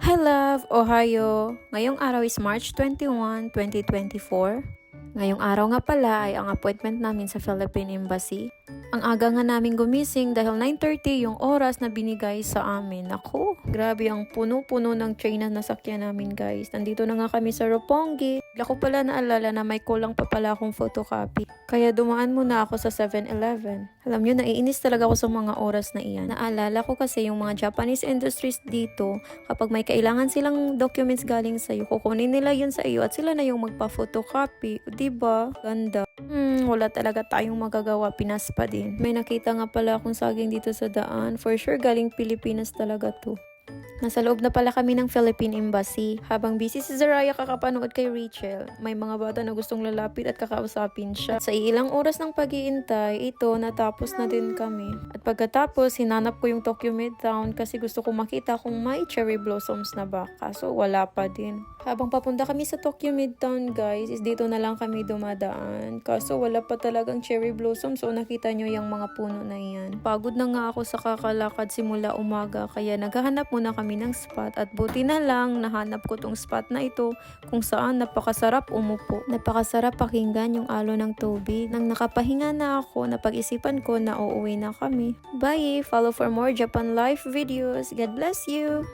Hi love! Ohayo! Ngayong araw is March 21, 2024. Ngayong araw nga pala ay ang appointment namin sa Philippine Embassy. Ang aga nga namin gumising dahil 9:30 yung oras na binigay sa amin. Naku, grabe ang puno-puno ng train na nasakyan namin guys. Nandito na nga kami sa Roppongi. Bigla ko pala naalala na may kulang pa pala akong photocopy. Kaya dumaan muna ako sa 7-Eleven. Alam nyo, naiinis talaga ako sa mga oras na iyan. Naalala ko kasi yung mga Japanese industries dito, kapag may kailangan silang documents galing sa'yo, kukunin nila yun sa iyo at sila na yung magpa-photocopy. Diba? Ganda. Wala talaga tayong magagawa, Pinas pa din. May nakita nga pala akong saging dito sa daan. For sure, galing Pilipinas talaga to. Nasa loob na pala kami ng Philippine Embassy. Habang busy si Zaraya kakapanood kay Rachel, may mga bata na gustong lalapit at kakausapin siya. At sa ilang oras ng pag-iintay, ito, natapos na din kami. At pagkatapos, hinanap ko yung Tokyo Midtown kasi gusto ko makita kung may cherry blossoms na ba. Kaso wala pa din. Habang papunta kami sa Tokyo Midtown guys, is dito na lang kami dumadaan. Kaso wala pa talagang cherry blossoms, so nakita nyo yung mga puno na yan. Pagod na nga ako sa kakalakad simula umaga, kaya naghahanap muna kami ng spot at buti na lang nahanap ko tong spot na ito kung saan napakasarap umupo. Napakasarap pakinggan yung alo ng tubig. Nang nakapahinga na ako, napag-isipan ko na uuwi na kami. Bye! Follow for more Japan Life videos. God bless you!